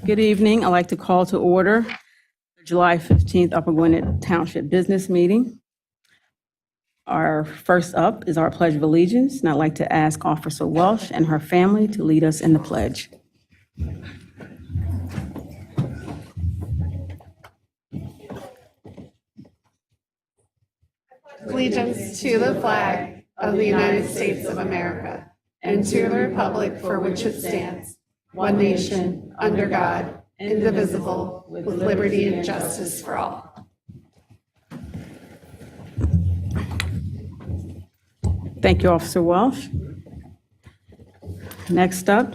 Good evening. I'd like to call to order the July 15th Upper Gwynedd Township Business Meeting. Our first up is our Pledge of Allegiance, and I'd like to ask Officer Welsh and her family to lead us in the pledge. Allegiance to the flag of the United States of America and to the republic for which it stands, one nation, under God, indivisible, with liberty and justice for all. Thank you, Officer Welsh. Next up,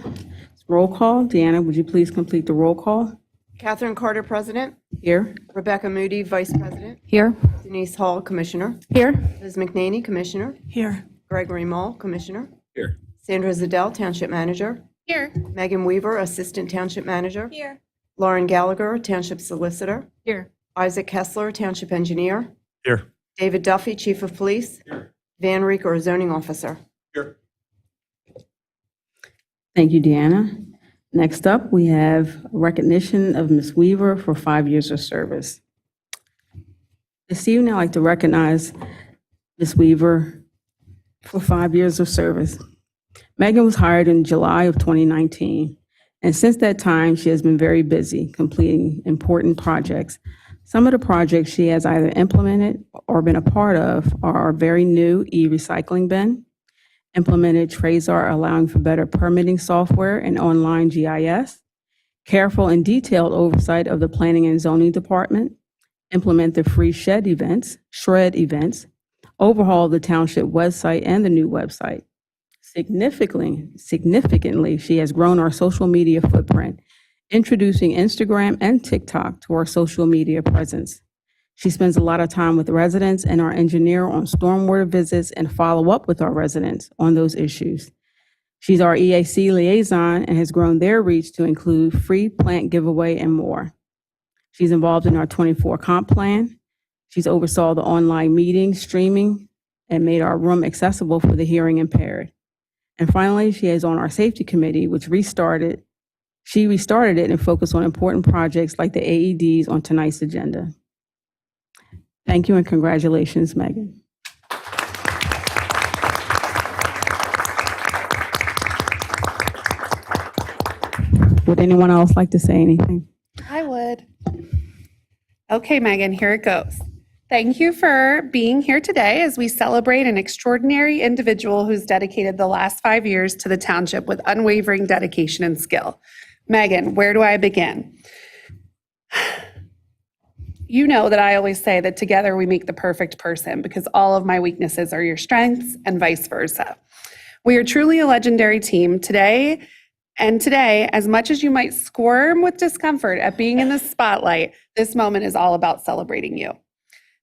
roll call. Deanna, would you please complete the roll call? Catherine Carter, President. Here. Rebecca Moody, Vice President. Here. Denise Hall, Commissioner. Here. Liz McNaney, Commissioner. Here. Gregory Mall, Commissioner. Here. Sandra Zadell, Township Manager. Here. Megan Weaver, Assistant Township Manager. Here. Lauren Gallagher, Township Solicitor. Here. Isaac Kessler, Township Engineer. Here. David Duffy, Chief of Police. Here. Van Reeker, Zoning Officer. Here. Thank you, Deanna. Next up, we have recognition of Ms. Weaver for 5 years of service. This evening, I'd like to recognize Ms. Weaver for 5 years of service. Megan was hired in July of 2019, and since that time, she has been very busy completing important projects. Some of the projects she has either implemented or been a part of are our very new e-recycling bin, implemented Trezor allowing for better permitting software and online GIS, careful and detailed oversight of the Planning and Zoning Department, implement the free shred events, overhaul the township website and the new website. Significantly, she has grown our social media footprint, introducing Instagram and TikTok to our social media presence. She spends a lot of time with residents and our engineer on stormwater visits and follow up with our residents on those issues. She's our EAC liaison and has grown their reach to include free plant giveaway and more. She's involved in our 24 comp plan. She's oversaw the online meeting, streaming, and made our room accessible for the hearing impaired. And finally, she is on our safety committee, which restarted it and focused on important projects like the AEDs on tonight's agenda. Thank you and congratulations, Megan. Would anyone else like to say anything? I would. Okay, Megan, here it goes. Thank you for being here today as we celebrate an extraordinary individual who's dedicated the last 5 years to the township with unwavering dedication and skill. Megan, where do I begin? You know that I always say that together we make the perfect person because all of my weaknesses are your strengths and vice versa. We are truly a legendary team today. And today, as much as you might squirm with discomfort at being in the spotlight, this moment is all about celebrating you.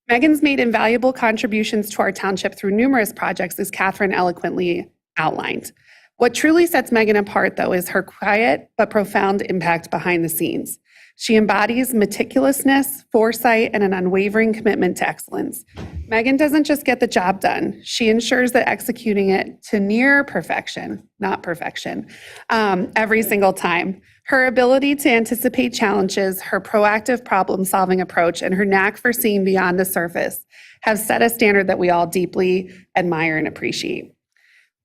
Megan's made invaluable contributions to our township through numerous projects, as Catherine eloquently outlined. What truly sets Megan apart, though, is her quiet but profound impact behind the scenes. She embodies meticulousness, foresight, and an unwavering commitment to excellence. Megan doesn't just get the job done. She ensures that executing it to near perfection, not perfection, every single time. Her ability to anticipate challenges, her proactive problem-solving approach, and her knack for seeing beyond the surface have set a standard that we all deeply admire and appreciate.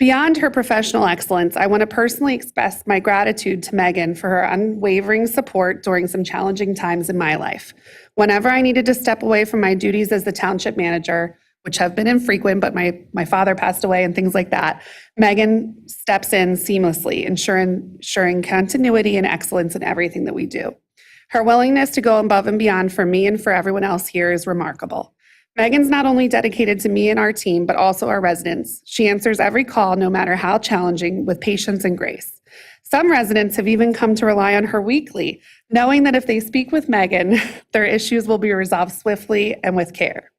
Beyond her professional excellence, I want to personally express my gratitude to Megan for her unwavering support during some challenging times in my life. Whenever I needed to step away from my duties as the township manager, which have been infrequent, but my father passed away and things like that, Megan steps in seamlessly, ensuring continuity and excellence in everything that we do. Her willingness to go above and beyond for me and for everyone else here is remarkable. Megan's not only dedicated to me and our team, but also our residents. She answers every call, no matter how challenging, with patience and grace. Some residents have even come to rely on her weekly, knowing that if they speak with Megan, their issues will be resolved swiftly and with care.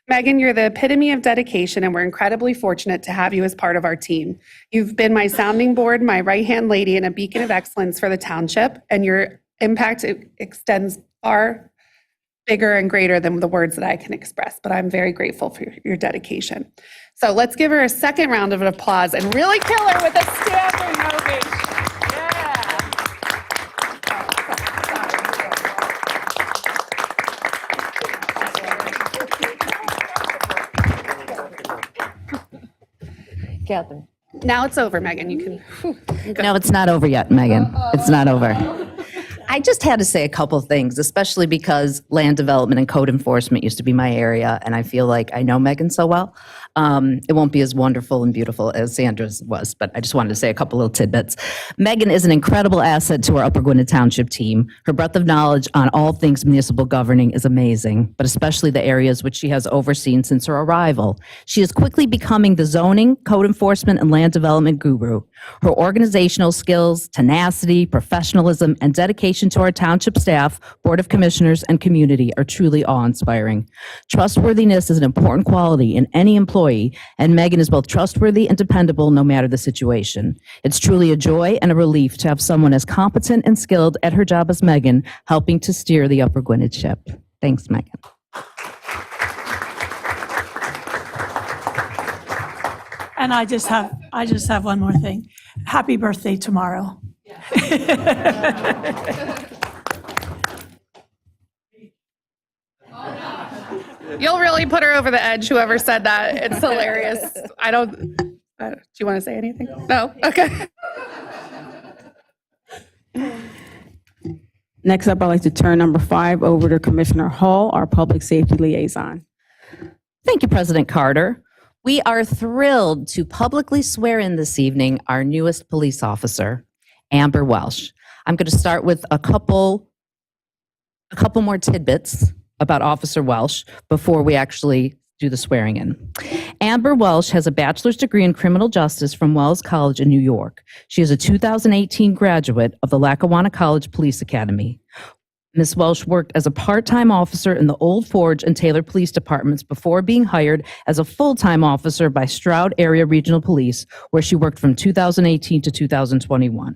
Megan, you're the epitome of dedication, and we're incredibly fortunate to have you as part of our team. You've been my sounding board, my right-hand lady, and a beacon of excellence for the township, and your impact extends far bigger and greater than the words that I can express, but I'm very grateful for your dedication. So let's give her a second round of applause and really kill her with a standing ovation. Yeah. Catherine. Now it's over, Megan. You can. No, it's not over yet, Megan. It's not over. I just had to say a couple of things, especially because land development and code enforcement used to be my area, and I feel like I know Megan so well. It won't be as wonderful and beautiful as Sandra's was, but I just wanted to say a couple little tidbits. Megan is an incredible asset to our Upper Gwynedd Township team. Her breadth of knowledge on all things municipal governing is amazing, but especially the areas which she has overseen since her arrival. She is quickly becoming the zoning, code enforcement, and land development guru. Her organizational skills, tenacity, professionalism, and dedication to our township staff, Board of Commissioners, and community are truly awe-inspiring. Trustworthiness is an important quality in any employee, and Megan is both trustworthy and dependable no matter the situation. It's truly a joy and a relief to have someone as competent and skilled at her job as Megan helping to steer the Upper Gwynedd ship. Thanks, Megan. And I just have one more thing. Happy birthday tomorrow. You'll really put her over the edge, whoever said that. It's hilarious. Do you want to say anything? No? Okay. Next up, I'd like to turn number 5 over to Commissioner Hall, our Public Safety Liaison. Thank you, President Carter. We are thrilled to publicly swear in this evening our newest police officer, Amber Welsh. I'm going to start with a couple more tidbits about Officer Welsh before we actually do the swearing in. Amber Welsh has a bachelor's degree in criminal justice from Wells College in New York. She is a 2018 graduate of the Lackawanna College Police Academy. Ms. Welsh worked as a part-time officer in the Old Forge and Taylor Police Departments before being hired as a full-time officer by Stroud Area Regional Police, where she worked from 2018 to 2021.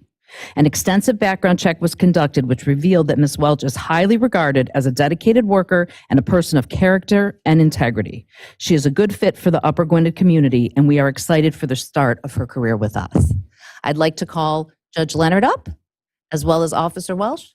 An extensive background check was conducted, which revealed that Ms. Welch is highly regarded as a dedicated worker and a person of character and integrity. She is a good fit for the Upper Gwynedd community, and we are excited for the start of her career with us. I'd like to call Judge Leonard up, as well as Officer Welsh.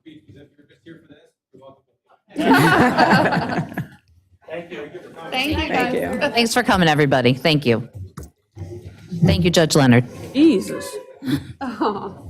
speech, because if you're just here for this, you're welcome. Thank you. Thank you, Thank guys. you. Thanks for coming, everybody. Thank you. Thank you, Judge Leonard. Jesus. Oh.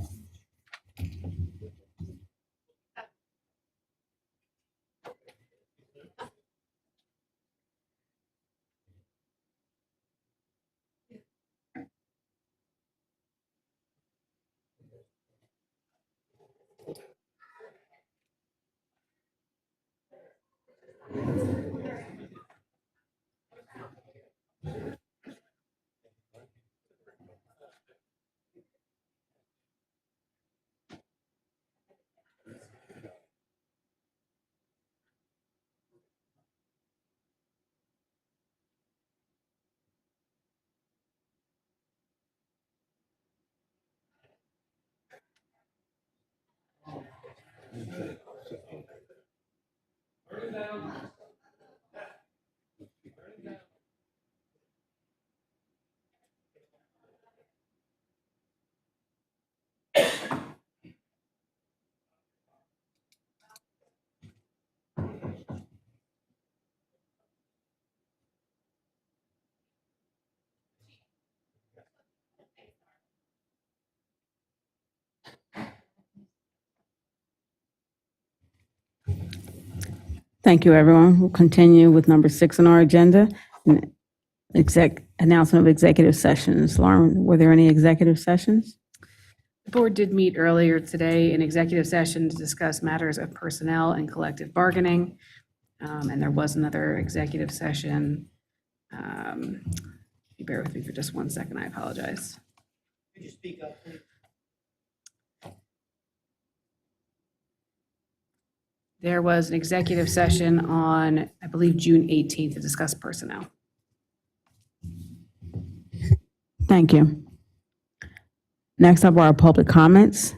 Thank you, everyone. We'll continue with number 6 on our agenda, announcement of executive sessions. Lauren, were there any executive sessions? The board did meet earlier today in executive session to discuss matters of personnel and collective bargaining. And there was another executive session. You bear with me for just 1 second, I apologize. Could you speak up, please? There was an executive session on, I believe, June 18th to discuss personnel. Thank you. Next up are our public comments.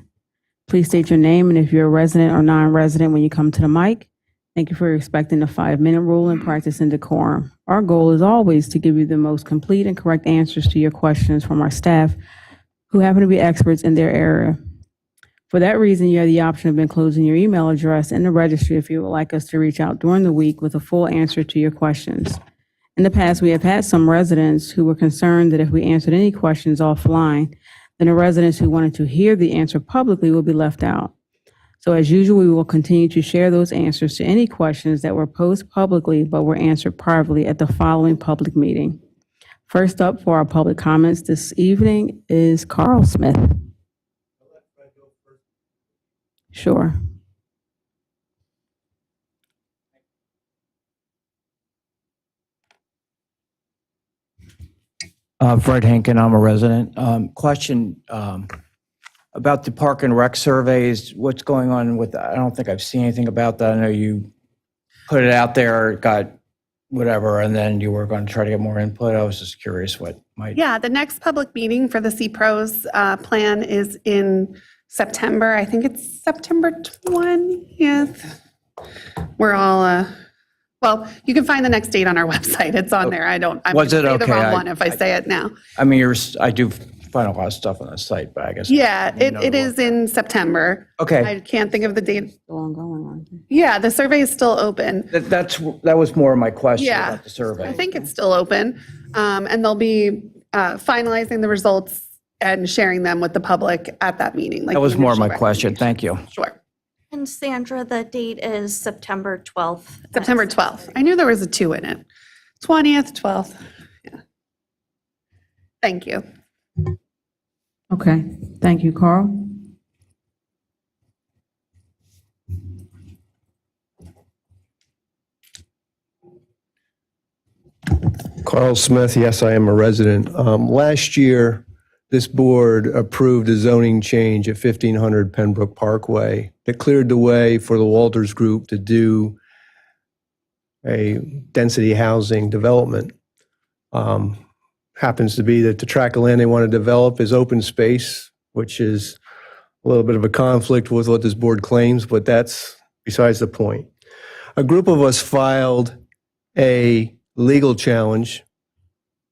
Please state your name and if you're a resident or non-resident when you come to the mic. Thank you for respecting the 5-minute rule and practicing decorum. Our goal is always to give you the most complete and correct answers to your questions from our staff who happen to be experts in their area. For that reason, you have the option of enclosing your email address in the registry if you would like us to reach out during the week with a full answer to your questions. In the past, we have had some residents who were concerned that if we answered any questions offline, then the residents who wanted to hear the answer publicly will be left out. So as usual, we will continue to share those answers to any questions that were posed publicly but were answered privately at the following public meeting. First up for our public comments this evening is Carl Smith. Sure. Fred Henkin, I'm a resident. Question about the park and rec surveys. What's going on with that? I don't think I've seen anything about that. I know you put it out there, got whatever, and then you were going to try to get more input. I was just curious what might. Yeah, the next public meeting for the CPRO's plan is in September. I think it's September 20th. We're all, well, you can find the next date on our website. It's on there. I'm Was it gonna say the okay? wrong one if I say it now. I mean, I do find a lot of stuff on the site, but I guess. Yeah, you know it the is in September. Okay, I can't think of the date. Still ongoing, aren't they? Yeah, the survey is still open. that was more of my question Yeah, about the survey. I think it's still open. And they'll be finalizing the results and sharing them with the public at that meeting. That was more of my question. Thank you. Sure. And Sandra, the date is September 12th. September 12th. I knew there was a 2 in it. 20th, 12th. Yeah. Thank you. Okay, thank you, Carl. Carl Smith, yes, I am a resident. Last year, this board approved a zoning change at 1500 Pembroke Parkway that cleared the way for the Walters Group to do a density housing development. Happens to be that the tract of land they want to develop is open space, which is a little bit of a conflict with what this board claims, but that's besides the point. A group of us filed a legal challenge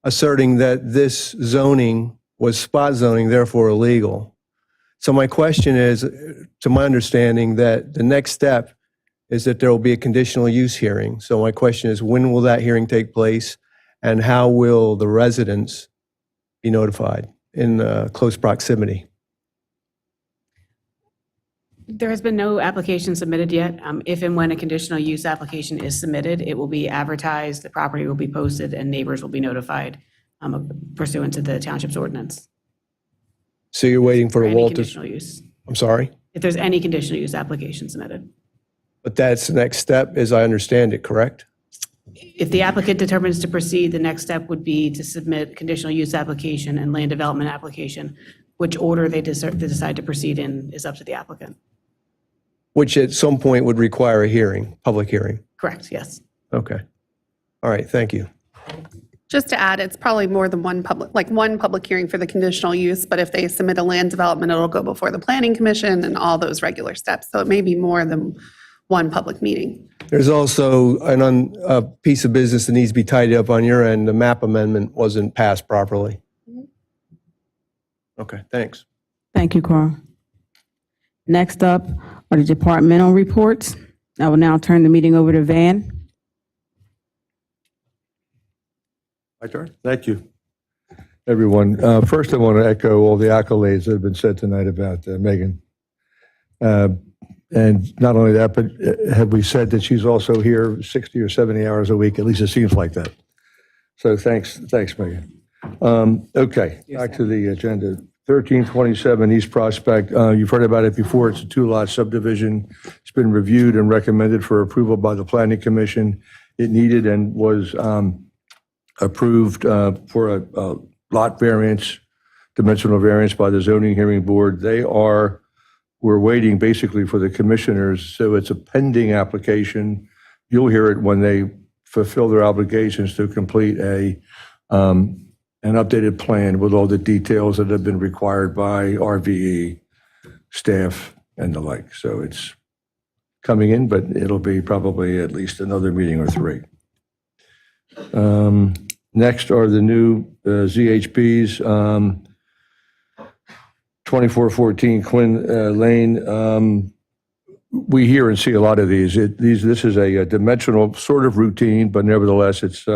asserting that this zoning was spot zoning, therefore illegal. So my question is, to my understanding, that the next step is that there will be a conditional use hearing. So my question is, when will that hearing take place? And how will the residents be notified in close proximity? There has been no application submitted yet. If and when a conditional use application is submitted, it will be advertised, the property will be posted, and neighbors will be notified pursuant to the township's ordinance. So you're waiting for For the any Walters? conditional use. I'm sorry? If there's any conditional use application submitted. But that's the next step, as I understand it, correct? If the applicant determines to proceed, the next step would be to submit conditional use application and land development application. Which order they decide to proceed in is up to the applicant. Which at some point would require a hearing, public hearing. Correct, yes. Okay. All right, thank you. Just to add, it's probably more than one public hearing for the conditional use, but if they submit a land development, it'll go before the planning commission and all those regular steps. So it may be more than one public meeting. There's also a piece of business that needs to be tidied up on your end. The map amendment wasn't passed properly. Okay, thanks. Thank you, Carl. Next up are the departmental reports. I will now turn the meeting over to Van. My turn. Thank you, everyone. First, I want to echo all the accolades that have been said tonight about Megan. And not only that, but have we said that she's also here 60 or 70 hours a week? At least it seems like that. So thanks, Megan. Okay, back to the agenda. 1327 East Prospect. You've heard about it before. It's a 2-lot subdivision. It's been reviewed and recommended for approval by the Planning Commission. It needed and was approved for a lot variance, dimensional variance by the Zoning Hearing Board. We're waiting basically for the commissioners, so it's a pending application. You'll hear it when they fulfill their obligations to complete an updated plan with all the details that have been required by RVE, staff, and the like. So it's coming in, but it'll be probably at least another meeting or 3. Next are the new ZHBs. 2414 Quinn Lane. We hear and see a lot of these. This is a dimensional sort of routine, but nevertheless, it's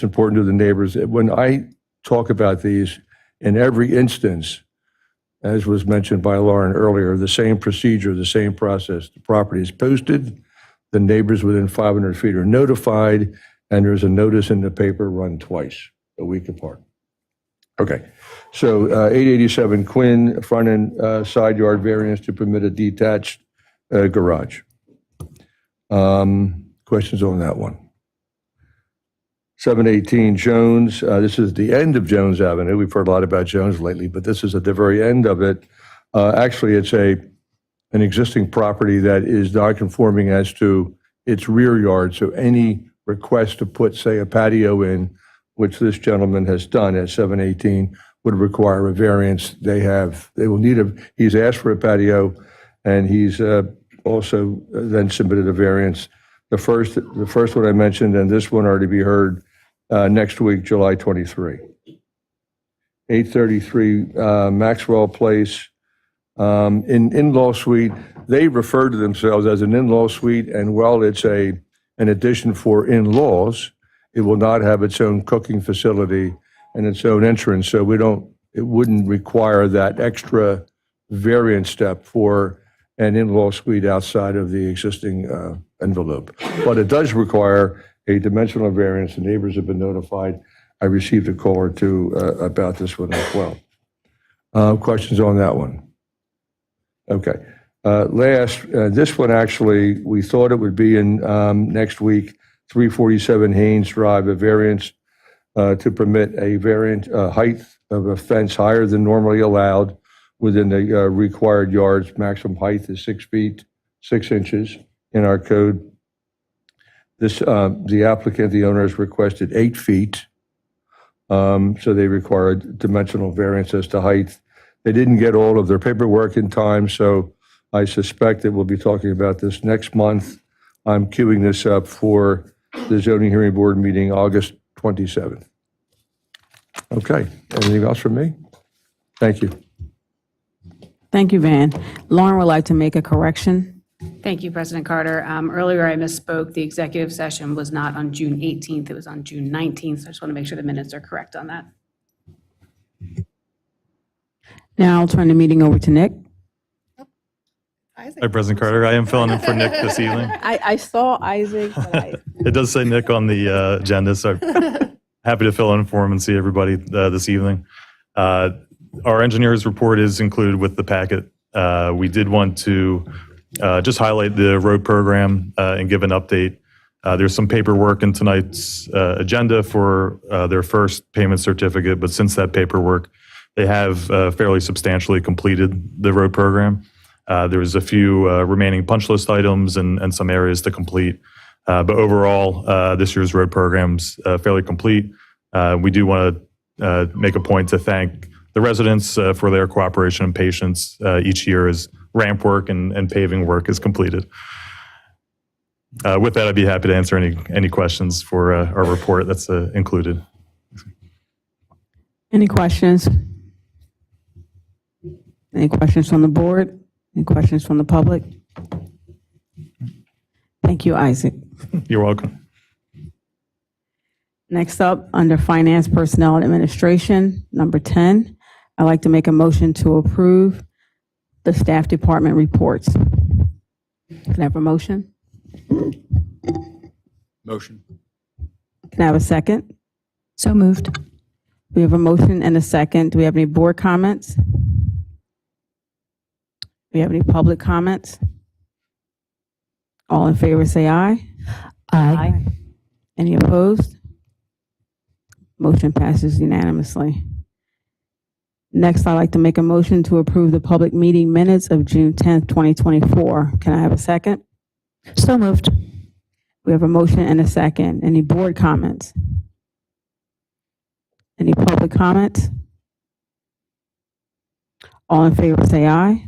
important to the neighbors. When I talk about these, in every instance, as was mentioned by Lauren earlier, the same procedure, the same process. The property is posted, the neighbors within 500 feet are notified, and there's a notice in the paper run twice, a week apart. Okay, so 887 Quinn, front and side yard variance to permit a detached garage. Questions on that one? 718 Jones, this is the end of Jones Avenue. We've heard a lot about Jones lately, but this is at the very end of it. Actually, it's an existing property that is non-conforming as to its rear yard, so any request to put, say, a patio in, which this gentleman has done at 718, would require a variance. He's asked for a patio, and he's also then submitted a variance. The first one I mentioned, and this one are to be heard next week, July 23. 833 Maxwell Place, in-law suite. They refer to themselves as an in-law suite, and while it's an addition for in-laws, it will not have its own cooking facility and its own entrance, so it wouldn't require that extra variance step for an in-law suite outside of the existing envelope. But it does require a dimensional variance. The neighbors have been notified. I received a call or two about this one as well. Questions on that one? Okay. This one actually, we thought it would be in next week, 347 Haynes Drive, a variance to permit a variant height of a fence higher than normally allowed within the required yards. Maximum height is 6 feet, 6 inches in our code. The applicant, the owner, has requested 8 feet. So they required dimensional variance as to height. They didn't get all of their paperwork in time, so I suspect that we'll be talking about this next month. I'm queuing this up for the Zoning Hearing Board meeting August 27th. Okay, anything else from me? Thank you. Thank you, Van. Lauren would like to make a correction. Thank you, President Carter. Earlier, I misspoke. The executive session was not on June 18th. It was on June 19th. So I just want to make sure the minutes are correct on that. Now I'll turn the meeting over to Nick. Hi, President Carter. I am filling in for Nick this evening. I saw Isaac, but It does say Nick on the agenda, so happy to fill in for him and see everybody this evening. Our engineer's report is included with the packet. We did want to just highlight the road program and give an update. There's some paperwork in tonight's agenda for their first payment certificate, but since that paperwork, they have fairly substantially completed the road program. There's a few remaining punch list items and some areas to complete. But overall, this year's road program's fairly complete. We do want to make a point to thank the residents for their cooperation and patience each year as ramp work and paving work is completed. With that, I'd be happy to answer any questions for our report that's included. any questions? Any questions from the board? Any questions from the public? Thank you, Isaac. You're welcome. Next up, under Finance, Personnel, and Administration, number 10, I'd like to make a motion to approve the staff department reports. Can I have a motion? Motion. Can I have a second? So moved. We have a motion and a second. Do we have any board comments? Do we have any public comments? All in favor, say aye. Aye. Any opposed? Motion passes unanimously. Next, I'd like to make a motion to approve the public meeting minutes of June 10th, 2024. Can I have a second? So moved. We have a motion and a second. Any board comments? Any public comments? All in favor, say aye.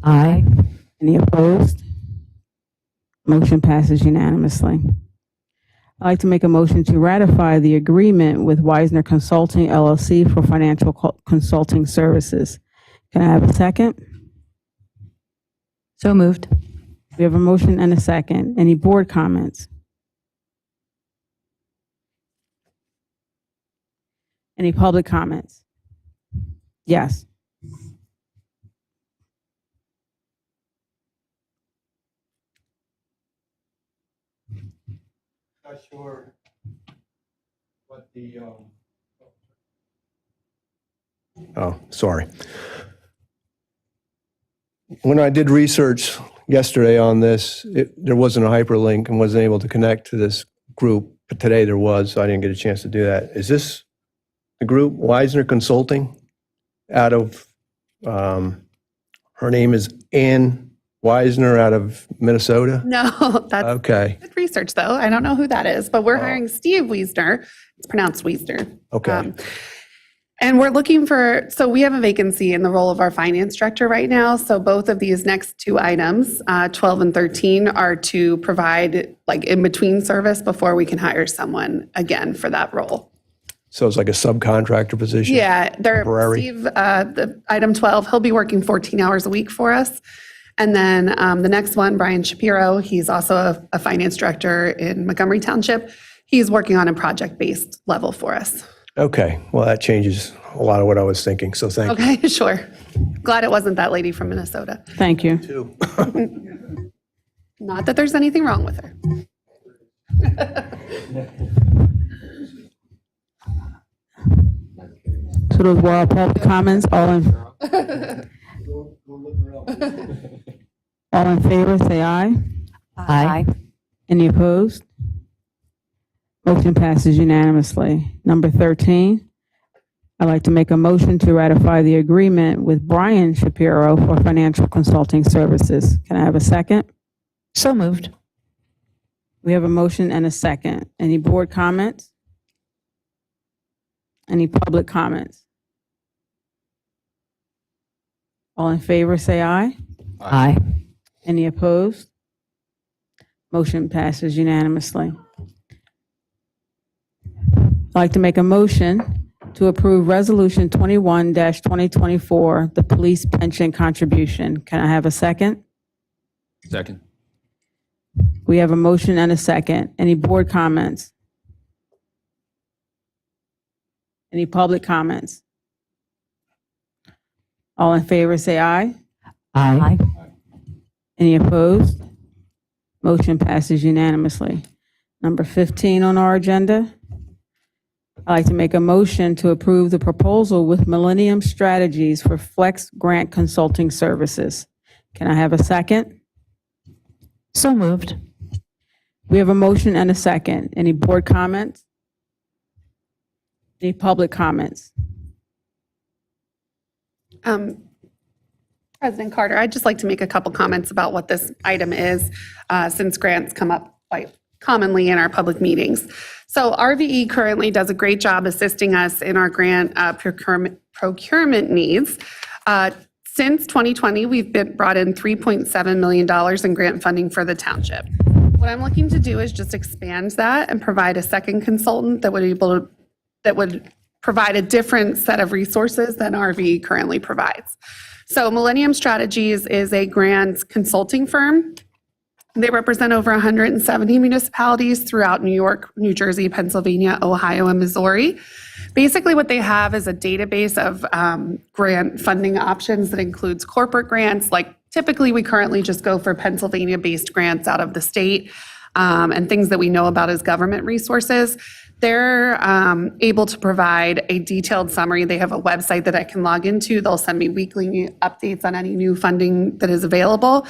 Aye. Any opposed? Motion passes unanimously. I'd like to make a motion to ratify the agreement with Wisner Consulting LLC for financial consulting services. Can I have a second? So moved. We have a motion and a second. Any board comments? Any public comments? Yes. Not sure what the, oh, sorry. When I did research yesterday on this, there wasn't a hyperlink and wasn't able to connect to this group, but today there was, so I didn't get a chance to do that. Is this the group, Wisner Consulting, out of, her name is Ann Wisner out of Minnesota? No, that's Okay, good research, though. I don't know who that is, but we're hiring Steve Wiesner. It's pronounced Wiesner. okay. And we're looking for, so we have a vacancy in the role of our finance director right now. So both of these next two items, 12 and 13, are to provide like in-between service before we can hire someone again for that role. So it's like a subcontractor position? Yeah, Temporary. Steve, the item 12, he'll be working 14 hours a week for us. And then the next one, Brian Shapiro, he's also a finance director in Montgomery Township. He's working on a project-based level for us. Okay, well, that changes a lot of what I was thinking, so thank you. Okay, sure. Glad it wasn't that lady from Minnesota. Thank you. Too. Not that there's anything wrong with her. So those were our public comments. All in favor, say aye. Aye. Any opposed? Motion passes unanimously. Number 13, I'd like to make a motion to ratify the agreement with Brian Shapiro for financial consulting services. Can I have a second? So moved. We have a motion and a second. Any board comments? Any public comments? All in favor, say aye. Aye. Any opposed? Motion passes unanimously. I'd like to make a motion to approve Resolution 21-2024, the police pension contribution. Can I have a second? Second. We have a motion and a second. Any board comments? Any public comments? All in favor, say aye. Aye. Any opposed? Motion passes unanimously. Number 15 on our agenda. I'd like to make a motion to approve the proposal with Millennium Strategies for Flex Grant Consulting Services. Can I have a second? So moved. We have a motion and a second. Any board comments? Any public comments? President Carter, I'd just like to make a couple comments about what this item is, since grants come up quite commonly in our public meetings. So RVE currently does a great job assisting us in our grant procurement needs. Since 2020, we've brought in $3.7 million in grant funding for the township. What I'm looking to do is just expand that and provide a second consultant that would provide a different set of resources than RVE currently provides. So Millennium Strategies is a grant consulting firm. They represent over 170 municipalities throughout New York, New Jersey, Pennsylvania, Ohio, and Missouri. Basically, what they have is a database of grant funding options that includes corporate grants. Like typically, we currently just go for Pennsylvania-based grants out of the state and things that we know about as government resources. They're able to provide a detailed summary. They have a website that I can log into. They'll send me weekly updates on any new funding that is available.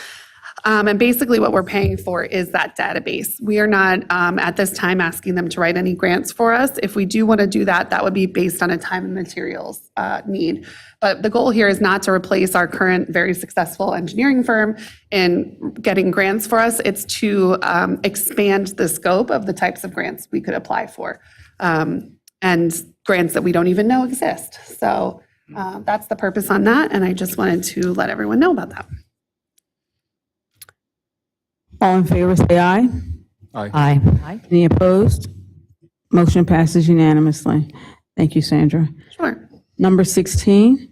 And basically what we're paying for is that database. We are not at this time asking them to write any grants for us. If we do want to do that, that would be based on a time and materials need. But the goal here is not to replace our current very successful engineering firm in getting grants for us. It's to expand the scope of the types of grants we could apply for, and grants that we don't even know exist. So that's the purpose on that, and I just wanted to let everyone know about that. All in favor, say aye. Aye. Any opposed? Motion passes unanimously. Thank you, Sandra. Sure. Number 16,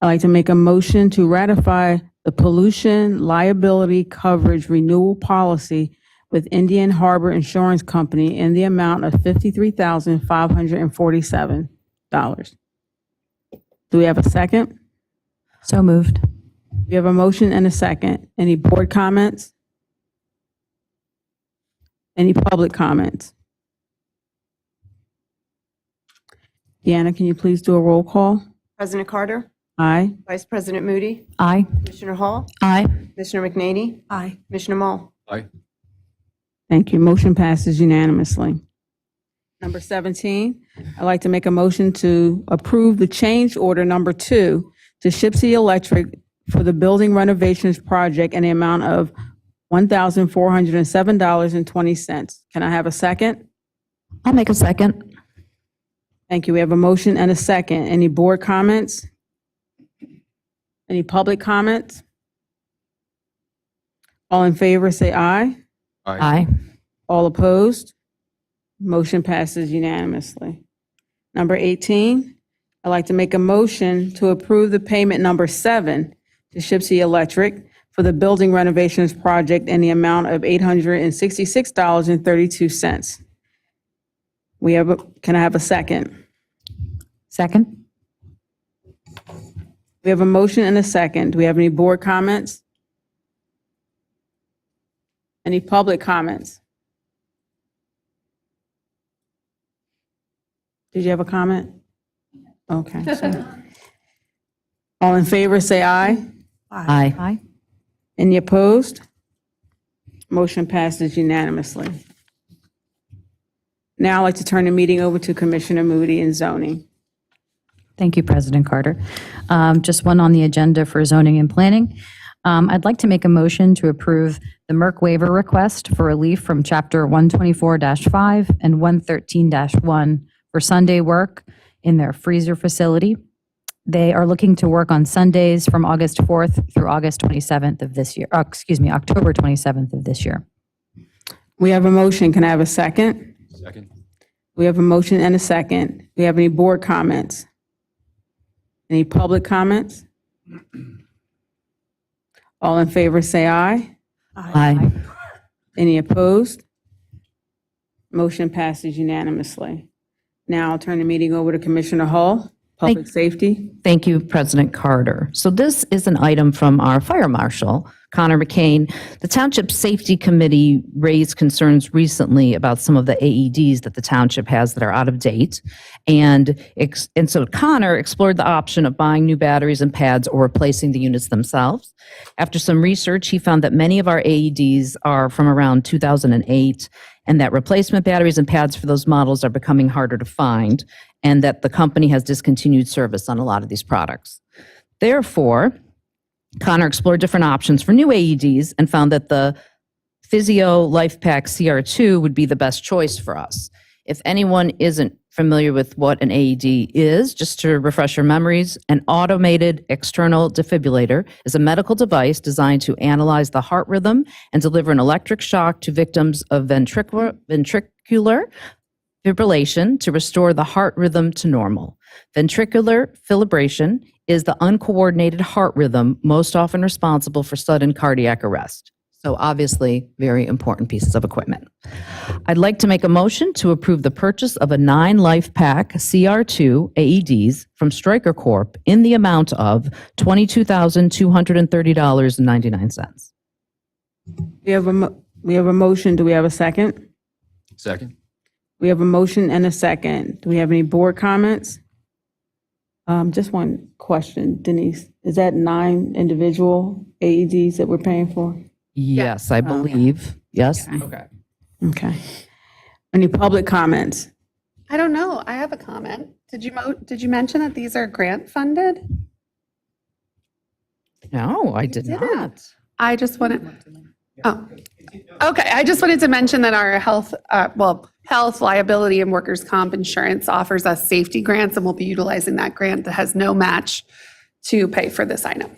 I'd like to make a motion to ratify the pollution liability coverage renewal policy with Indian Harbor Insurance Company in the amount of $53,547. Do we have a second? So moved. We have a motion and a second. Any board comments? Any public comments? Deanna, can you please do a roll call? President Carter, Aye. Vice President Moody, Aye. Commissioner Hall, Aye. Commissioner McNaney, Aye. Commissioner Mull. Thank you. Motion passes unanimously. Number 17, I'd like to make a motion to approve the change order number 2 to Shipsy Electric for the building renovations project in the amount of $1,407.20. Can I have a second? I'll make a second. Thank you. We have a motion and a second. Any board comments? Any public comments? All in favor, say aye. Aye. All opposed? Motion passes unanimously. Number 18, I'd like to make a motion to approve the payment number 7 to Shipsy Electric for the building renovations project in the amount of $866.32. Can I have a second? Second. We have a motion and a second. Do we have any board comments? Any public comments? Did you have a comment? Okay. All in favor, say aye. Aye. Any opposed? Motion passes unanimously. Now I'd like to turn the meeting over to Commissioner Moody in zoning. Thank you, President Carter. Just one on the agenda for zoning and planning. I'd like to make a motion to approve the Merck waiver request for relief from Chapter 124-5 and 113-1 for Sunday work in their freezer facility. They are looking to work on Sundays from August 4th through August 27th of this year, October 27th of this year. We have a motion. Can I have a second? Second. We have a motion and a second. Do we have any board comments? Any public comments? All in favor, say aye. Aye. Any opposed? Motion passes unanimously. Now I'll turn the meeting over to Commissioner Hall, Public Safety. Thank you, President Carter. So this is an item from our Fire Marshal, Connor McCain. The Township Safety Committee raised concerns recently about some of the AEDs that the township has that are out of date. And so Connor explored the option of buying new batteries and pads or replacing the units themselves. After some research, he found that many of our AEDs are from around 2008, and that replacement batteries and pads for those models are becoming harder to find, and that the company has discontinued service on a lot of these products. Therefore, Connor explored different options for new AEDs and found that the Physio LifePak CR2 would be the best choice for us. If anyone isn't familiar with what an AED is, just to refresh your memories, an automated external defibrillator is a medical device designed to analyze the heart rhythm and deliver an electric shock to victims of ventricular fibrillation to restore the heart rhythm to normal. Ventricular fibrillation is the uncoordinated heart rhythm most often responsible for sudden cardiac arrest. So obviously, very important pieces of equipment. I'd like to make a motion to approve the purchase of a 9 LifePak CR2 AEDs from Stryker Corp. in the amount of $22,230.99. We have a motion. Do we have a second? Second. We have a motion and a second. Do we have any board comments? Just one question, Denise. Is that 9 individual AEDs that we're paying for? Yes, I believe. Yes. Okay. Okay. Any public comments? I don't know. I have a comment. Did you mention that these are grant funded? No, I did not. I just wanted, okay. I just wanted to mention that our health, liability and workers' comp insurance offers us safety grants, and we'll be utilizing that grant that has no match to pay for this item.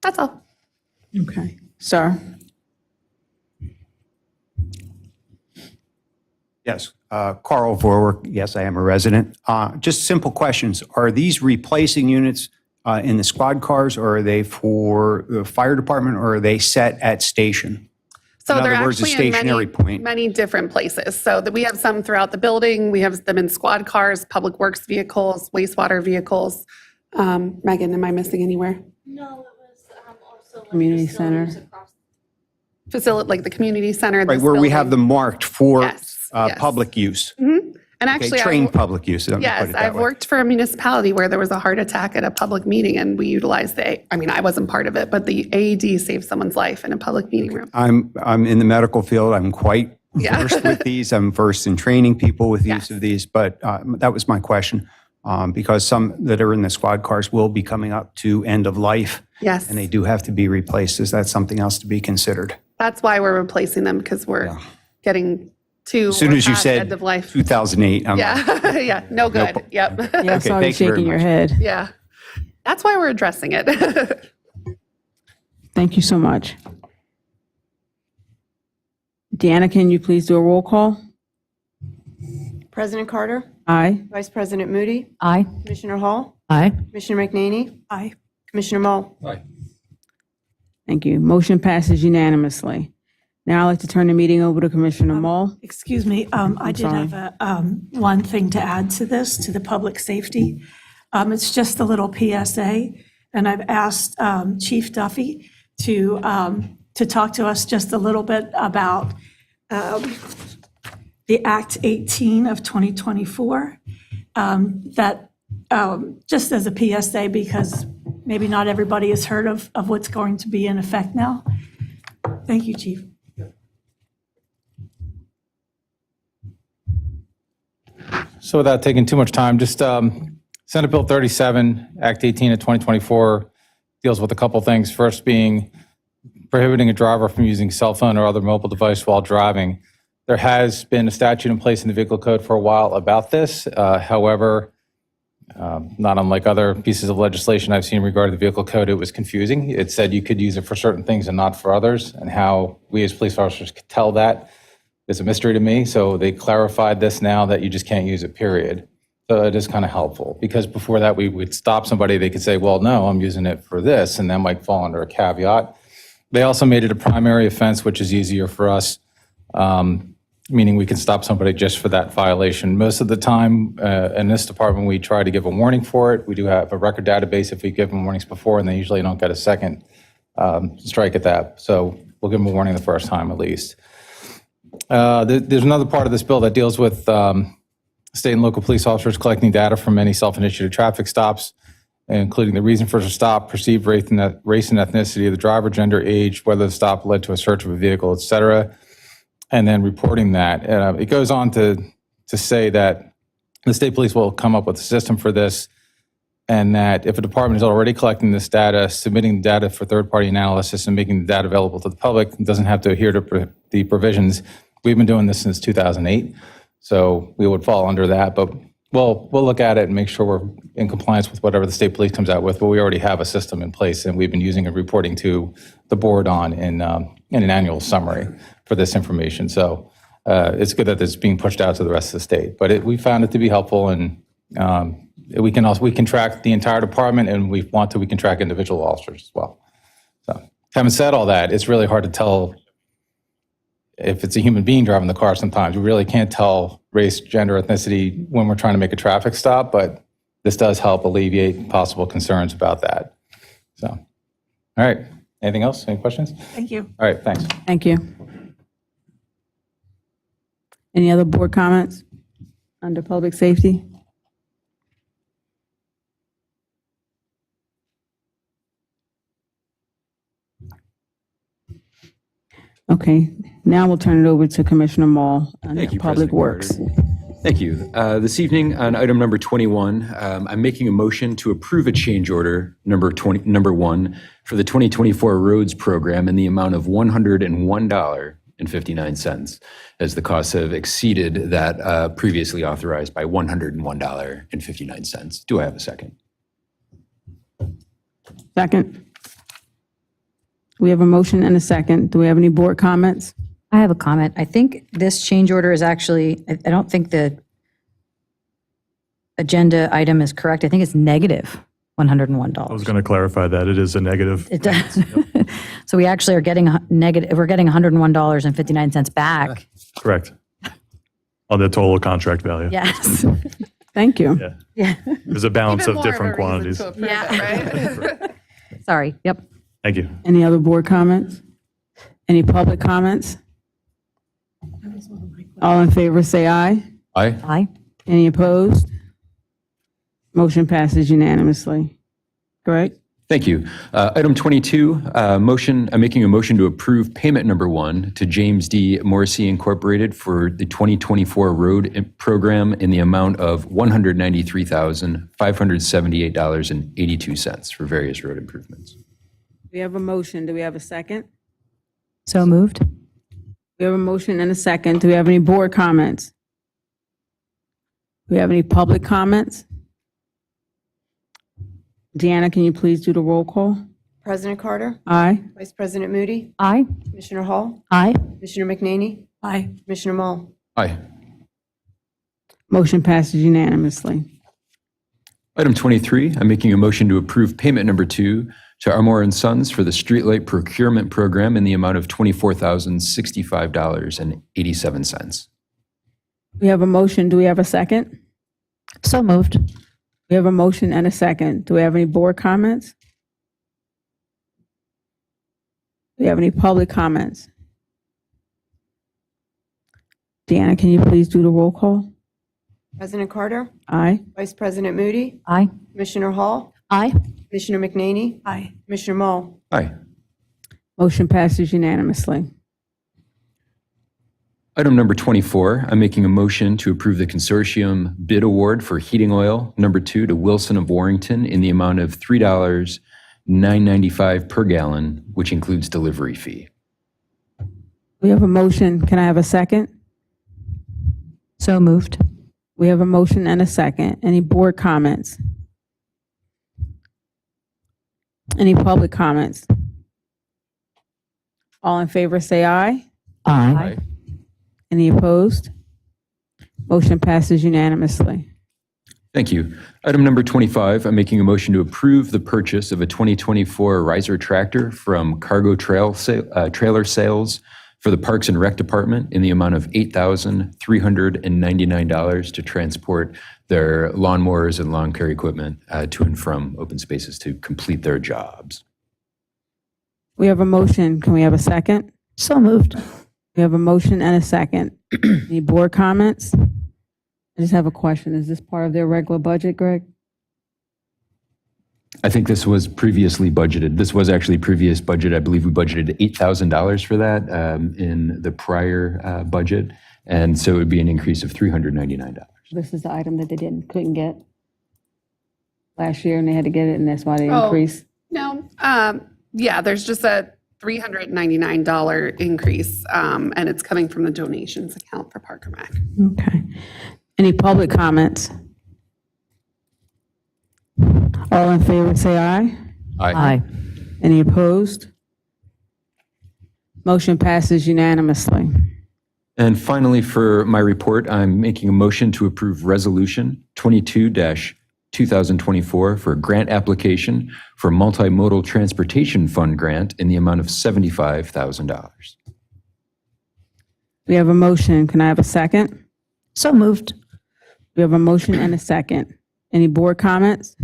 That's all. Okay. Sir? Yes, Carl Vorwerk, yes, I am a resident. Just simple questions. Are these replacing units in the squad cars, or are they for the fire department, or are they set at station? So In they're other words, a actually in stationary point. many different places. So that we have some throughout the building. We have them in squad cars, public works vehicles, wastewater vehicles. Megan, am I missing anywhere? No, it was also. Community center. Facility, like the community center. Right, this where we have building. them marked for Yes, yes. public use. And Okay, actually, trained public use. let me put yes, it that I've way. worked for a municipality where there was a heart attack at a public meeting, and we utilized I wasn't part of it, but the AED saved someone's life in a public meeting room. I'm in the medical field. I'm quite Yeah. versed with these. I'm versed in training people with Yes. use of these, but that was my question. Because some that are in the squad cars will be coming up to end of life, Yes, and they do have to be replaced. Is that something else to be considered? that's why we're replacing them, because we're getting to. As soon as you said end of life. 2008, I'm like, Yeah, yeah, no good. Yep. Yeah, I Okay, saw you thank you very shaking your much. head. Yeah. That's why we're addressing it. Thank you so much. Deanna, can you please do a roll call? President Carter, Aye. Vice President Moody, Aye. Commissioner Hall, Aye. Commissioner McNaney, Aye. Commissioner Mull. Thank you. Motion passes unanimously. Now I'd like to turn the meeting over to Commissioner Mull. Excuse me, I did sorry. have one thing to add to this, to the public safety. It's just a little PSA, and I've asked Chief Duffy to talk to us just a little bit about the Act 18 of 2024, that just as a PSA, because maybe not everybody has heard of what's going to be in effect now. Thank you, Chief. So without taking too much time, just Senate Bill 37, Act 18 of 2024 deals with a couple things. First being prohibiting a driver from using cell phone or other mobile device while driving. There has been a statute in place in the vehicle code for a while about this. However, not unlike other pieces of legislation I've seen regarding the vehicle code, it was confusing. It said you could use it for certain things and not for others, and how we as police officers could tell that is a mystery to me. So they clarified this now that you just can't use it, period. So it is kind of helpful, because before that, we would stop somebody, they could say, well, no, I'm using it for this, and that might fall under a caveat. They also made it a primary offense, which is easier for us, meaning we can stop somebody just for that violation. Most of the time, in this department, we try to give a warning for it. We do have a record database if we give them warnings before, and they usually don't get a second strike at that. So we'll give them a warning the first time at least. There's another part of this bill that deals with state and local police officers collecting data from any self-initiated traffic stops, including the reason for the stop, perceived race and ethnicity of the driver, gender, age, whether the stop led to a search of a vehicle, et cetera, and then reporting that. It goes on to say that the state police will come up with a system for this, and that if a department is already collecting this data, submitting the data for third-party analysis and making the data available to the public, doesn't have to adhere to the provisions. We've been doing this since 2008, so we would fall under that, but we'll look at it and make sure we're in compliance with whatever the state police comes out with, but we already have a system in place, and we've been using and reporting to the board on in an annual summary for this information. So it's good that it's being pushed out to the rest of the state, but we found it to be helpful, and we can track the entire department, and we can track individual officers as well. So having said all that, it's really hard to tell if it's a human being driving the car sometimes. We really can't tell race, gender, ethnicity when we're trying to make a traffic stop, but this does help alleviate possible concerns about that. So, all right. Anything else? Any questions? Thank you. All right, thanks. Thank you. Any other board comments under public safety? Okay, now we'll turn it over to Commissioner Mall under Thank you, Public President Works. Carter. Thank you. This evening on item number 21, I'm making a motion to approve a change order number 1 for the 2024 roads program in the amount of $101.59, as the costs have exceeded that previously authorized by $101.59. Do I have a second? Second. We have a motion and a second. Do we have any board comments? I have a comment. I think this change order is actually, I don't think the agenda item is correct. I think it's negative $101. I was going to clarify that. It is a negative. It does. So we actually are getting we're getting $101.59 back. Correct. On the total contract value. Yes. Thank you. Yeah. Yeah. There's a balance Even of more different a reason quantities. to approve it, right? Sorry. Yep. Thank you. Any other board comments? Any public comments? All in favor, say aye. Aye. Aye. Any opposed? Motion passes unanimously. Correct? Thank you. Item 22, I'm making a motion to approve payment number 1 to James D. Morrissey Incorporated for the 2024 road program in the amount of $193,578.82 for various road improvements. We have a motion. Do we have a second? So moved. We have a motion and a second. Do we have any board comments? Do we have any public comments? Deanna, can you please do the roll call? President Carter, Aye. Vice President Moody, Aye. Commissioner Hall, Aye. Commissioner McNaney, Aye. Commissioner Mall. Aye. Motion passes unanimously. Item 23, I'm making a motion to approve payment number 2 to Armour & Sons for the streetlight procurement program in the amount of $24,065.87. We have a motion. Do we have a second? So moved. We have a motion and a second. Do we have any board comments? Do we have any public comments? Deanna, can you please do the roll call? President Carter, Aye. Vice President Moody, Aye. Commissioner Hall, Aye. Commissioner McNaney, Aye. Commissioner Mall. Aye. Motion passes unanimously. Item number 24, I'm making a motion to approve the consortium bid award for heating oil number 2 to Wilson of Warrington in the amount of $3.995 per gallon, which includes delivery fee. We have a motion. Can I have a second? So moved. We have a motion and a second. Any board comments? Any public comments? All in favor, say aye. Aye. Any opposed? Motion passes unanimously. Thank you. Item number 25, I'm making a motion to approve the purchase of a 2024 riser tractor from Cargo Trailer Sales for the Parks and Rec Department in the amount of $8,399 to transport their lawnmowers and lawn care equipment to and from open spaces to complete their jobs. We have a motion. Can we have a second? So moved. We have a motion and a second. Any board comments? I just have a question. Is this part of their regular budget, Greg? I think this was previously budgeted. This was actually previous budget. I believe we budgeted $8,000 for that in the prior budget. And so it would be an increase of $399. This is the item that they couldn't get last year, and they had to get it, and that's why they Oh. increased. No, yeah, there's just a $399 increase, and it's coming from the donations account for Park and Rec. Okay. Any public comments? All in favor, say aye. Aye. Any opposed? Motion passes unanimously. And finally, for my report, I'm making a motion to approve Resolution 22-2024 for a grant application for Multimodal Transportation Fund grant in the amount of $75,000. We have a motion. Can I have a second? So moved. We have a motion and a second. Any board comments?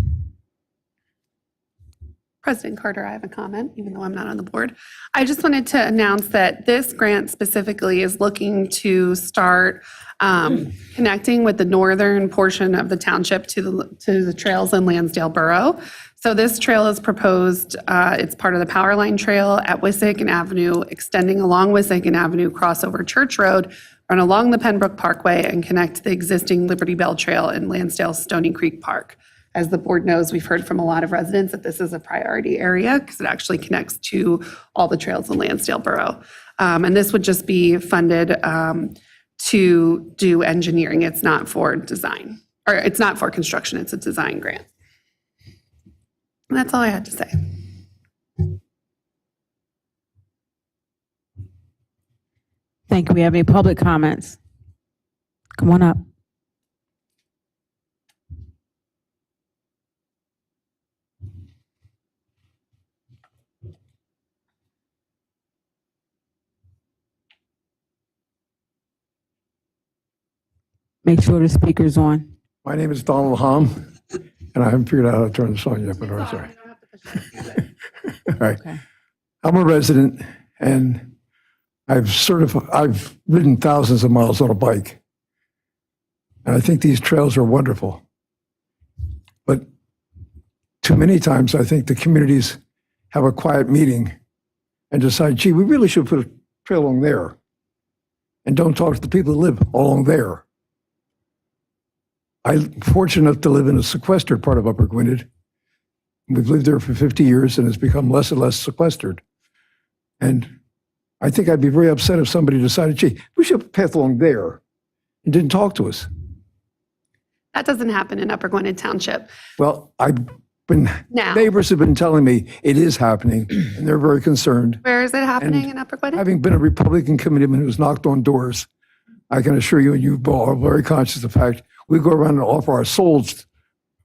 President Carter, I have a comment, even though I'm not on the board. I just wanted to announce that this grant specifically is looking to start connecting with the northern portion of the township to the trails in Lansdale Borough. So this trail is proposed, it's part of the Power Line Trail at Wissahickon Avenue, extending along Wissahickon Avenue, cross over Church Road, run along the Pembroke Parkway, and connect to the existing Liberty Bell Trail in Lansdale Stony Creek Park. As the board knows, we've heard from a lot of residents that this is a priority area because it actually connects to all the trails in Lansdale Borough. And this would just be funded to do engineering. It's not for design, or it's not for construction. It's a design grant. And that's all I had to say. Thank you. We have any public comments? Come on up. Make sure the speaker's on. My name is Donald Hom, and I haven't figured out how to turn this on yet, but I'm sorry. All right. Okay. I'm a resident, and I've ridden thousands of miles on a bike, and I think these trails are wonderful. But too many times, I think the communities have a quiet meeting and decide, gee, we really should put a trail along there, and don't talk to the people that live along there. I'm fortunate enough to live in a sequestered part of Upper Gwynedd. We've lived there for 50 years, and it's become less and less sequestered. And I think I'd be very upset if somebody decided, gee, we should have a path along there, and didn't talk to us. That doesn't happen in Upper Gwynedd Township. Well, Now. neighbors have been telling me it is happening, and they're very concerned. Where is it happening in Upper Gwynedd? Having been a Republican committeeman who's knocked on doors, I can assure you, and you all are very conscious of the fact, we go around and offer our souls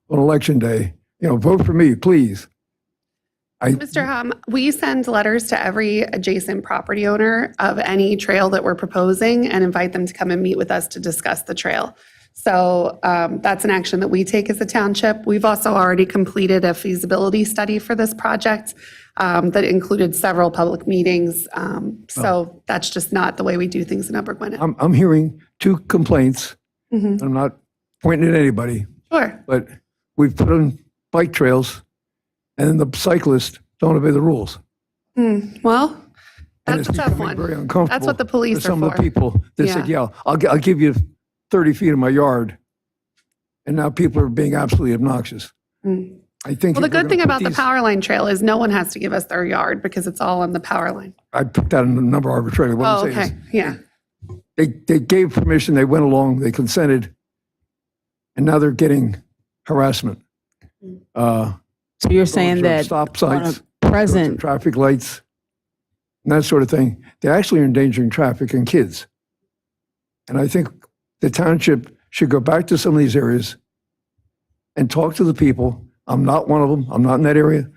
on election day, vote for me, please. Mr. Hom, we send letters to every adjacent property owner of any trail that we're proposing and invite them to come and meet with us to discuss the trail. So that's an action that we take as a township. We've also already completed a feasibility study for this project that included several public meetings. So that's just not the way we do things in Upper Gwynedd. I'm hearing two complaints. Mhm. I'm not pointing at anybody, Sure. but we've put in bike trails, and then the cyclists don't obey the rules. Well, And that's it's a tough becoming one. very uncomfortable. That's what the police for some are of the for. people that said, yeah, I'll give you 30 feet of my yard. And now people are being absolutely obnoxious. I think. Well, the if we're good gonna thing put about the these- Power Line Trail is no one has to give us their yard because it's all on the power line. I picked that a number arbitrarily. What Oh, I'm saying okay, yeah. is they gave permission, they went along, they consented, and now they're getting harassment. So you're saying that Stop on signs, a present, traffic lights, and that sort of thing. They're actually endangering traffic and kids. And I think the township should go back to some of these areas and talk to the people. I'm not one of them. I'm not in that area.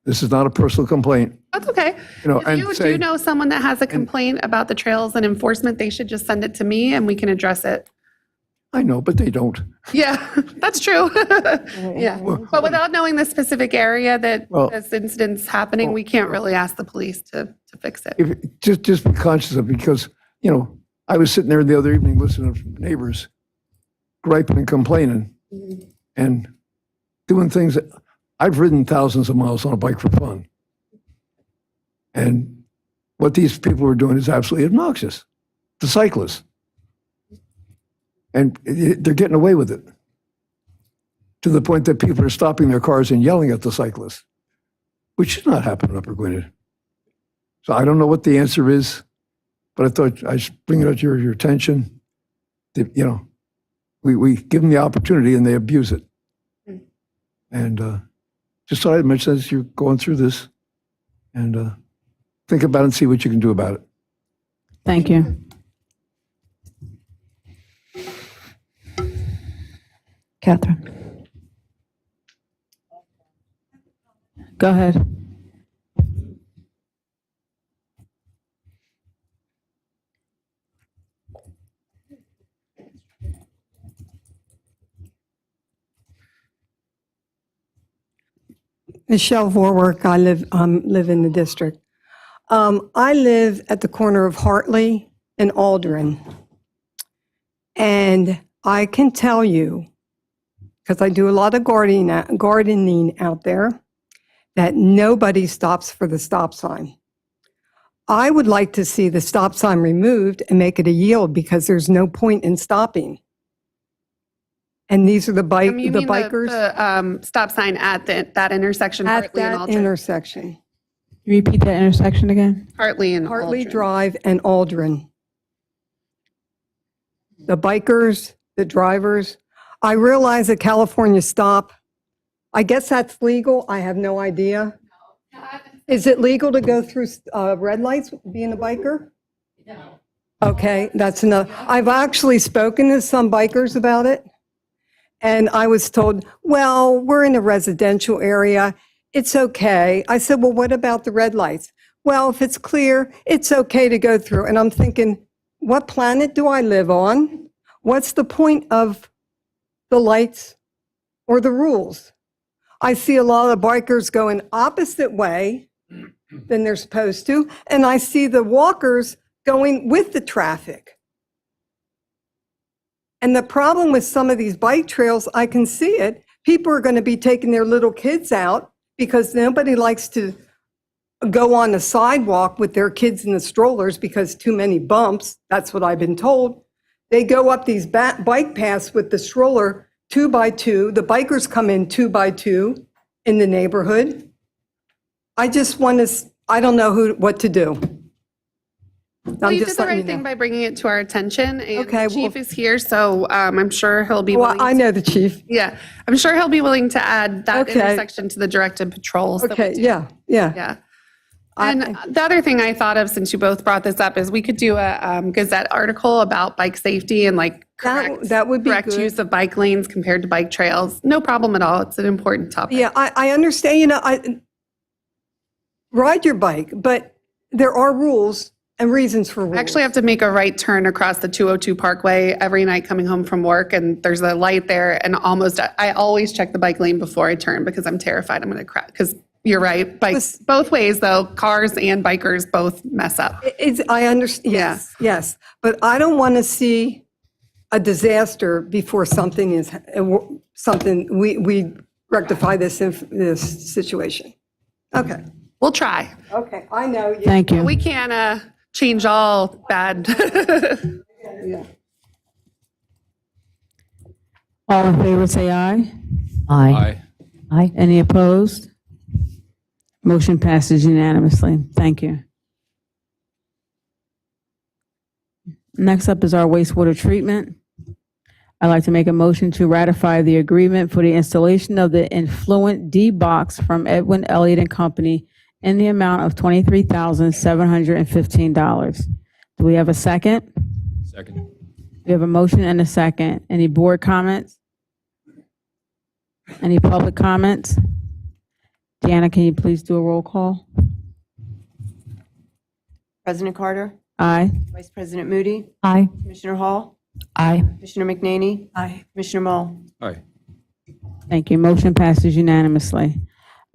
This is not a personal complaint. That's okay. You know, If and you say- do know someone that has a complaint about the trails and enforcement, they should just send it to me and we can address it. I know, but they don't. Yeah, that's true. Yeah, but without knowing the specific area that Well- this incident's happening, we can't really ask the police to fix it. Just be conscious of it because, you know, I was sitting there the other evening listening to neighbors griping and complaining and doing things that I've ridden thousands of miles on a bike for fun. And what these people are doing is absolutely obnoxious. The cyclists. And they're getting away with it to the point that people are stopping their cars and yelling at the cyclists, which should not happen in Upper Gwynedd. So I don't know what the answer is, but I thought I should bring it to your attention. That, you know, we give them the opportunity and they abuse it. And just thought I'd mention as you're going through this and think about it and see what you can do about it. Thank you. Catherine. Go ahead. Michelle Vorwerk, I live in the district. I live at the corner of Hartley and Aldrin. And I can tell you, because I do a lot of gardening out there, that nobody stops for the stop sign. I would like to see the stop sign removed and make it a yield because there's no point in stopping. And these are the You mean bikers the stop sign at that intersection, at Hartley and that Aldrin. intersection. Can you repeat that intersection again? Hartley and Hartley Aldrin. Drive and Aldrin. The bikers, the drivers. I realize that California stop. I guess that's legal. I have no idea. Is it legal to go through red lights being a biker? No. Okay, that's enough. I've actually spoken to some bikers about it. And I was told, well, we're in a residential area. It's okay. I said, well, what about the red lights? Well, if it's clear, it's okay to go through. And I'm thinking, what planet do I live on? What's the point of the lights or the rules? I see a lot of bikers going opposite way than they're supposed to. And I see the walkers going with the traffic. And the problem with some of these bike trails, I can see it. People are going to be taking their little kids out because nobody likes to go on the sidewalk with their kids in the strollers because too many bumps. That's what I've been told. They go up these bike paths with the stroller 2 by 2. The bikers come in 2 by 2 in the neighborhood. I just want to, I don't know what to do. Well, you did the right thing by bringing it to our attention, and Okay, the chief is here, so I'm sure he'll be Well, willing. I know the chief. Yeah, I'm sure he'll be willing to add that Okay. intersection to the directed patrols. that we Okay, do. yeah. Yeah. And the other thing I thought of, since you both brought this up, is we could do a Gazette article about bike safety and like That would be correct good. use of bike lanes compared to bike trails. No problem at all. It's an important topic. Yeah, I understand, ride your bike, but there are rules and reasons for rules. I actually have to make a right turn across the 202 Parkway every night coming home from work, and there's a light there, and I always check the bike lane before I turn because I'm terrified I'm going to crash. Because you're right, bikes both ways though, cars and bikers both mess up. I understand, yes, yes, but I don't want to see a disaster before something is, we rectify this situation. Okay. We'll try. Okay, I know. Thank you. We can't change all bad. Yeah. All in favor, say aye. Aye. Aye. Any opposed? Motion passes unanimously. Thank you. Next up is our wastewater treatment. I'd like to make a motion to ratify the agreement for the installation of the Influent D box from Edwin Elliott and Company in the amount of $23,715. Do we have a second? Second. We have a motion and a second. Any board comments? Any public comments? Deanna, can you please do a roll call? President Carter, Aye. Vice President Moody, Aye. Commissioner Hall, Aye. Commissioner McNaney, Aye. Commissioner Mull. Aye. Thank you. Motion passes unanimously.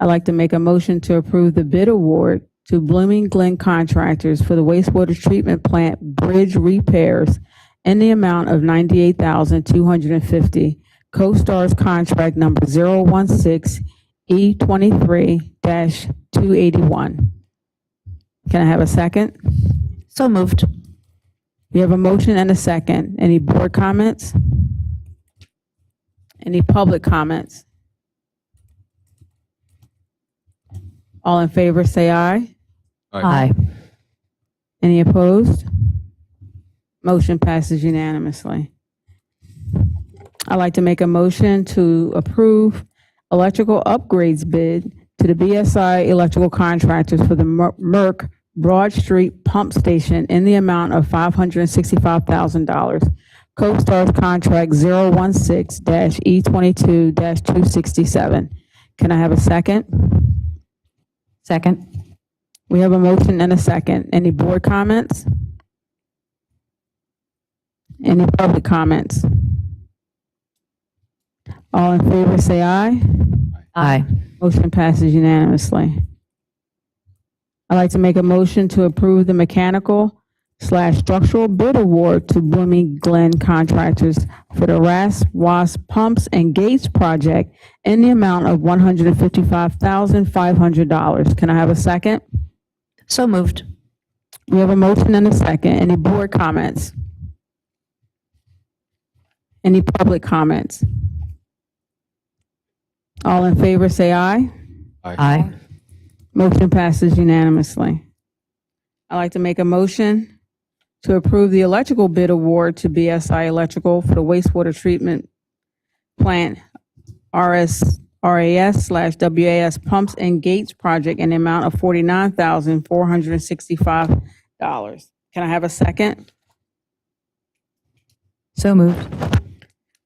I'd like to make a motion to approve the bid award to Blooming Glen Contractors for the wastewater treatment plant bridge repairs in the amount of $98,250. CoStar's contract number 016E23-281. Can I have a second? So moved. We have a motion and a second. Any board comments? Any public comments? All in favor, say aye. Aye. Any opposed? Motion passes unanimously. I'd like to make a motion to approve electrical upgrades bid to the BSI Electrical Contractors for the Merck Broad Street Pump Station in the amount of $565,000. CoStar's contract 016-E22-267. Can I have a second? Second. We have a motion and a second. Any board comments? Any public comments? All in favor, say aye. Aye. Motion passes unanimously. I'd like to make a motion to approve the mechanical/structural bid award to Blooming Glen Contractors for the RAS-WAS Pumps and Gates project in the amount of $155,500. Can I have a second? So moved. We have a motion and a second. Any board comments? Any public comments? All in favor, say aye. Aye. Motion passes unanimously. I'd like to make a motion to approve the electrical bid award to BSI Electrical for the wastewater treatment plant RAS/WAS pumps and gates project in the amount of $49,465. Can I have a second? So moved.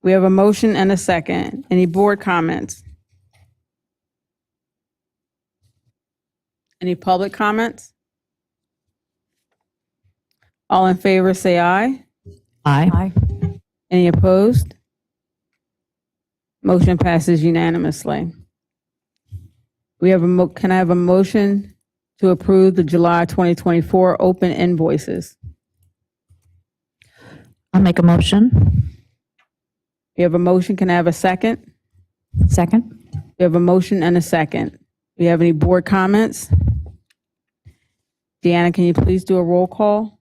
We have a motion and a second. Any board comments? Any public comments? All in favor, say aye. Aye. Any opposed? Motion passes unanimously. We have can I have a motion to approve the July 2024 open invoices? I'll make a motion. We have a motion. Can I have a second? Second. We have a motion and a second. Do we have any board comments? Deanna, can you please do a roll call?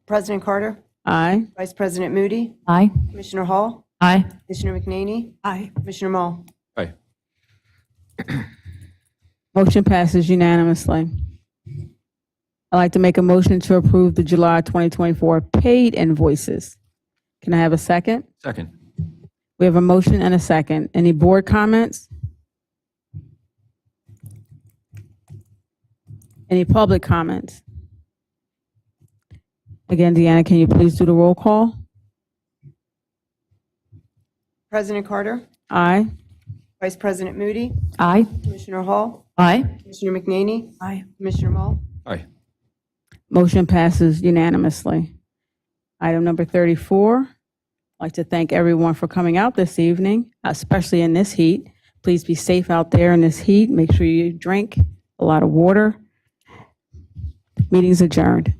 President Carter, Aye. Vice President Moody, Aye. Commissioner Hall, Aye. Commissioner McNaney, Aye. Commissioner Mull. Aye. Motion passes unanimously. I'd like to make a motion to approve the July 2024 paid invoices. Can I have a second? Second. We have a motion and a second. Any board comments? Any public comments? Again, Deanna, can you please do the roll call? President Carter, Aye. Vice President Moody, Aye. Commissioner Hall, Aye. Commissioner McNaney, Aye. Commissioner Mull. Aye. Motion passes unanimously. Item number 34, I'd like to thank everyone for coming out this evening, especially in this heat. Please be safe out there in this heat. Make sure you drink a lot of water. Meeting's adjourned.